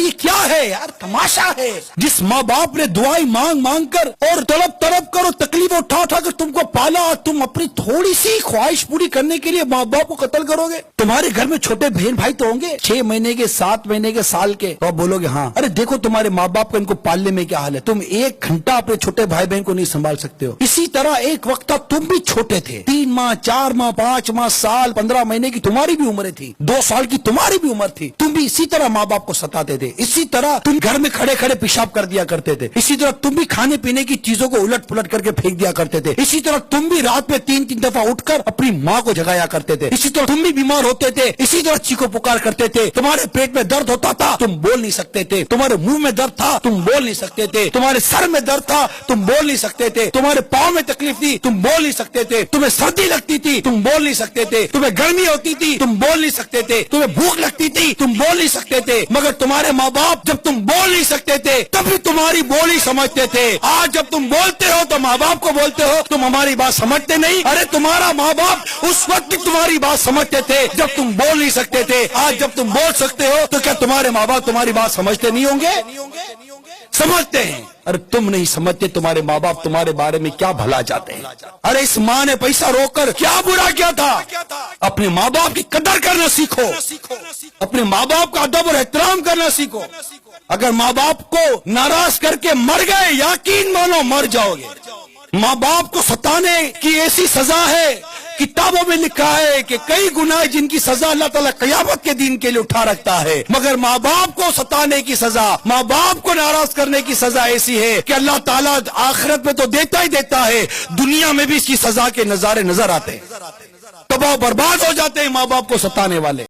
ये क्या है यार, तमाशा है। जिस माँ बाप ने दुआई मांग मांग कर और तड़प तड़प कर और तकलीफ उठा उठा कर तुमको पाला, तुम अपनी थोड़ी सी ख्वाहिश पूरी करने के लिए माँ बाप को कत्ल करोगे। तुम्हारे घर में छोटे बहन भाई तो होंगे, 6 महीने के, 7 महीने के, साल के, तो आप बोलोगे हाँ अरे देखो तुम्हारे माँ बाप का इनको पालने में क्या हाल है, तुम 1 घंटा अपने छोटे भाई बहन को नहीं संभाल सकते हो। इसी तरह एक वक्त था तुम भी छोटे थे, 3 माह, 4 माह, 5 माह, साल, 15 महीने की तुम्हारी भी उम्र थी, 2 साल की तुम्हारी भी उम्र थी। तुम भी इसी तरह माँ बाप को सताते थे, इसी तरह तुम घर में खड़े खड़े पेशाब कर दिया करते थे, इसी तरह तुम भी खाने पीने की चीजों को उलट पुलट करके फेंक दिया करते थे, इसी तरह तुम भी रात में 3-3 दफा उठकर अपनी माँ को जगाया करते थे, इसी तरह तुम भी बीमार होते थे, इसी तरह चीखो पुकार करते थे। तुम्हारे पेट में दर्द होता था, तुम बोल नहीं सकते थे, तुम्हारे मुंह में दर्द था, तुम बोल नहीं सकते थे, तुम्हारे सर में दर्द था, तुम बोल नहीं सकते थे, तुम्हारे पाँव में तकलीफ थी, तुम बोल नहीं सकते थे, तुम्हें सर्दी लगती थी, तुम बोल नहीं सकते थे, तुम्हें गर्मी होती थी, तुम बोल नहीं सकते थे, तुम्हें भूख लगती थी, तुम बोल नहीं सकते थे। मगर तुम्हारे माँ बाप जब तुम बोल नहीं सकते थे तब भी तुम्हारी बोली समझते थे। आज जब तुम बोलते हो तो माँ बाप को बोलते हो तुम हमारी बात समझते नहीं। अरे तुम्हारा माँ बाप उस वक्त तुम्हारी बात समझते थे जब तुम बोल नहीं सकते थे। आज जब तुम बोल सकते हो तो क्या तुम्हारे माँ बाप तुम्हारी बात समझते नहीं होंगे? समझते हैं। अरे तुम नहीं समझते तुम्हारे माँ बाप तुम्हारे बारे में क्या भला चाहते हैं। अरे इस माँ ने पैसा रोककर क्या बुरा किया था? अपने माँ बाप की कदर करना सीखो, अपने माँ बाप का अदब और एहतराम करना सीखो। अगर माँ बाप को नाराज करके मर गए, यकीन मानो मर जाओगे। माँ बाप को सताने की ऐसी सजा है, किताबों में लिखा है कि कई गुनाह जिनकी सजा अल्लाह ताला क़यामत के दिन के लिए उठा रखता है, मगर माँ बाप को सताने की सजा, माँ बाप को नाराज करने की सजा ऐसी है कि अल्लाह ताला आखिरत में तो देता ही देता है, दुनिया में भी इसकी सजा के नजारे नजर आते हैं। तबाह बर्बाद हो जाते हैं माँ बाप को सताने वाले।